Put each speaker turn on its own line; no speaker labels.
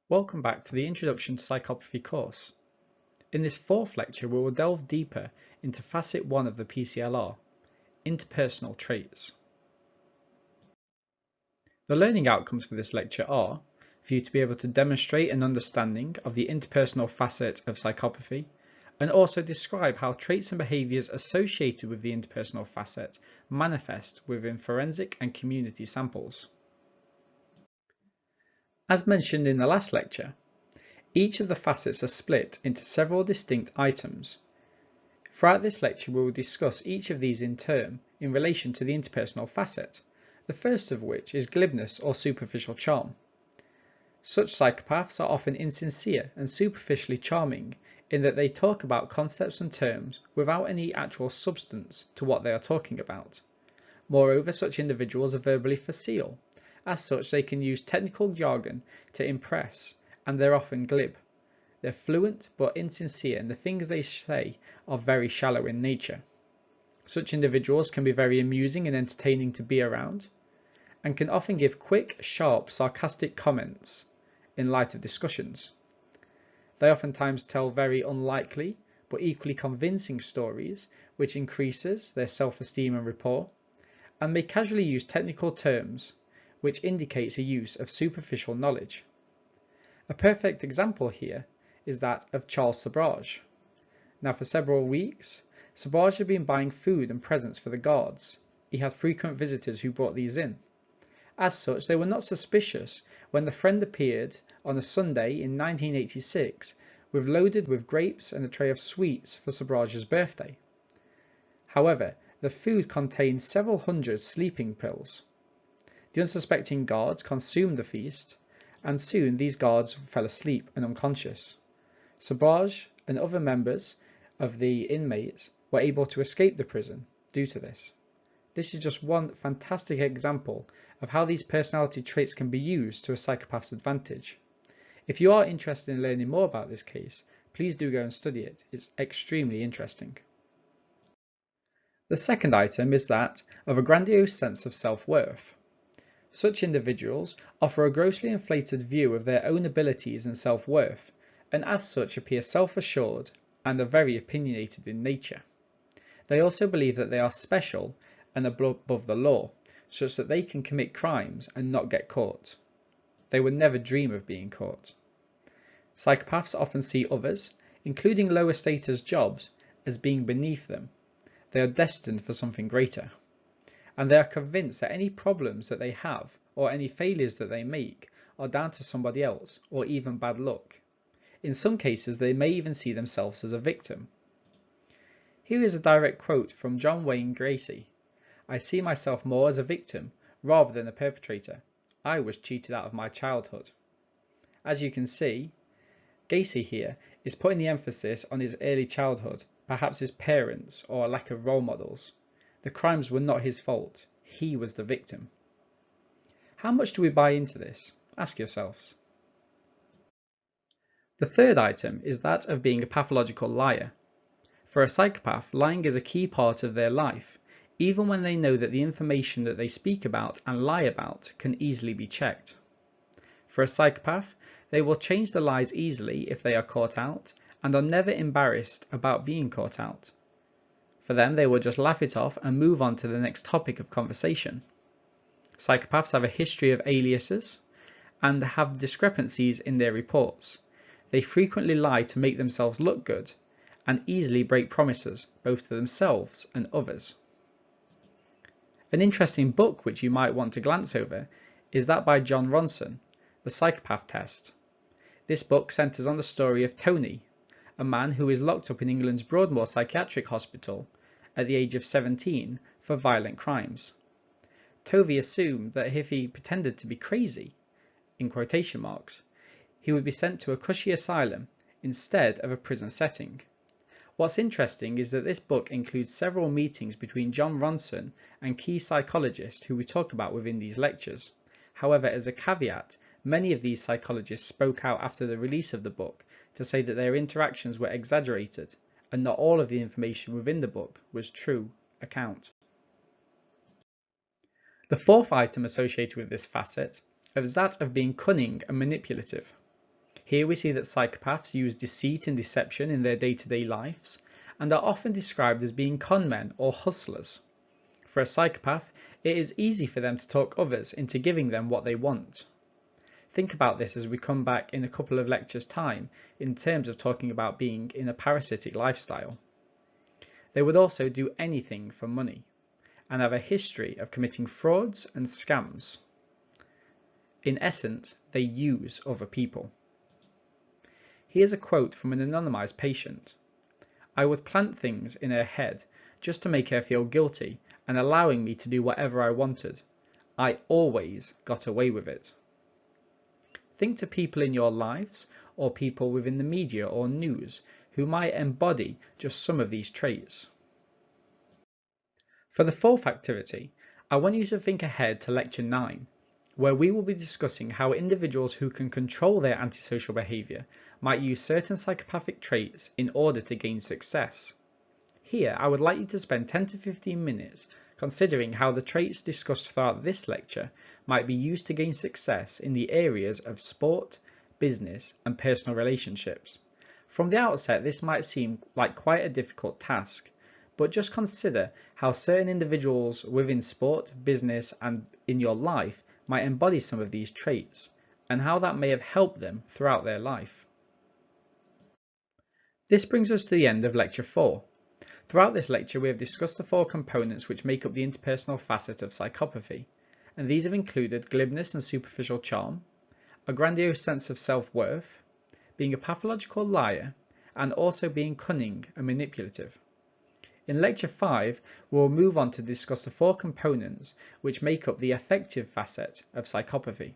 Welcome back to the Introduction to Psychopathy course. In this fourth lecture, we will delve deeper into Facet 1 of the PCLR, interpersonal traits. The learning outcomes for this lecture are for you to be able to demonstrate an understanding of the interpersonal facet of psychopathy, and also describe how traits and behaviours associated with the interpersonal facet manifest within forensic and community samples. As mentioned in the last lecture, each of the facets are split into several distinct items. Throughout this lecture, we will discuss each of these in turn in relation to the interpersonal facet, the first of which is glibness or superficial charm. Such psychopaths are often insincere and superficially charming in that they talk about concepts and terms without any actual substance to what they are talking about. Moreover, such individuals are verbally facile. As such, they can use technical jargon to impress, and they're often glib. They're fluent but insincere, and the things they say are very shallow in nature. Such individuals can be very amusing and entertaining to be around, and can often give quick, sharp, sarcastic comments in light of discussions. They oftentimes tell very unlikely but equally convincing stories, which increases their self-esteem and rapport, and may casually use technical terms, which indicates a use of superficial knowledge. A perfect example here is that of Charles Sabrage. Now, for several weeks, Sabrage had been buying food and presents for the guards. He had frequent visitors who brought these in. As such, they were not suspicious when the friend appeared on a Sunday in 1986 loaded with grapes and a tray of sweets for Sabrage's birthday. However, the food contained several hundred sleeping pills. The unsuspecting guards consumed the feast, and soon these guards fell asleep and unconscious. Sabrage and other members of the inmates were able to escape the prison due to this. This is just one fantastic example of how these personality traits can be used to a psychopath's advantage. If you are interested in learning more about this case, please do go and study it. It's extremely interesting. The second item is that of a grandiose sense of self-worth. Such individuals offer a grossly inflated view of their own abilities and self-worth, and as such appear self-assured and are very opinionated in nature. They also believe that they are special and above the law, such that they can commit crimes and not get caught. They would never dream of being caught. Psychopaths often see others, including lower status jobs, as being beneath them. They are destined for something greater, and they are convinced that any problems that they have or any failures that they make are down to somebody else or even bad luck. In some cases, they may even see themselves as a victim. Here is a direct quote from John Wayne Gacy. "I see myself more as a victim rather than a perpetrator. I was cheated out of my childhood." As you can see, Gacy here is putting the emphasis on his early childhood, perhaps his parents or a lack of role models. The crimes were not his fault. He was the victim. How much do we buy into this? Ask yourselves. The third item is that of being a pathological liar. For a psychopath, lying is a key part of their life, even when they know that the information that they speak about and lie about can easily be checked. For a psychopath, they will change the lies easily if they are caught out, and are never embarrassed about being caught out. For them, they will just laugh it off and move on to the next topic of conversation. Psychopaths have a history of aliases and have discrepancies in their reports. They frequently lie to make themselves look good and easily break promises, both to themselves and others. An interesting book which you might want to glance over is that by John Ronson, The Psychopath Test. This book centres on the story of Tony, a man who is locked up in England's Broadmoor Psychiatric Hospital at the age of 17 for violent crimes. Tovey assumed that if he pretended to be crazy, in quotation marks, he would be sent to a cushy asylum instead of a prison setting. What's interesting is that this book includes several meetings between John Ronson and key psychologists who we talk about within these lectures. However, as a caveat, many of these psychologists spoke out after the release of the book to say that their interactions were exaggerated and not all of the information within the book was true account. The fourth item associated with this facet is that of being cunning and manipulative. Here we see that psychopaths use deceit and deception in their day-to-day lives and are often described as being con men or hustlers. For a psychopath, it is easy for them to talk others into giving them what they want. Think about this as we come back in a couple of lectures' time in terms of talking about being in a parasitic lifestyle. They would also do anything for money and have a history of committing frauds and scams. In essence, they use other people. Here's a quote from an anonymized patient. "I would plant things in her head just to make her feel guilty and allowing me to do whatever I wanted. I always got away with it." Think to people in your lives or people within the media or news who might embody just some of these traits. For the fourth activity, I want you to think ahead to Lecture 9, where we will be discussing how individuals who can control their antisocial behaviour might use certain psychopathic traits in order to gain success. Here, I would like you to spend 10 to 15 minutes considering how the traits discussed throughout this lecture might be used to gain success in the areas of sport, business, and personal relationships. From the outset, this might seem like quite a difficult task, but just consider how certain individuals within sport, business, and in your life might embody some of these traits, and how that may have helped them throughout their life. This brings us to the end of Lecture 4. Throughout this lecture, we have discussed the 4 components which make up the interpersonal facet of psychopathy, and these have included glibness and superficial charm, a grandiose sense of self-worth, being a pathological liar, and also being cunning and manipulative. In Lecture 5, we will move on to discuss the 4 components which make up the affective facet of psychopathy.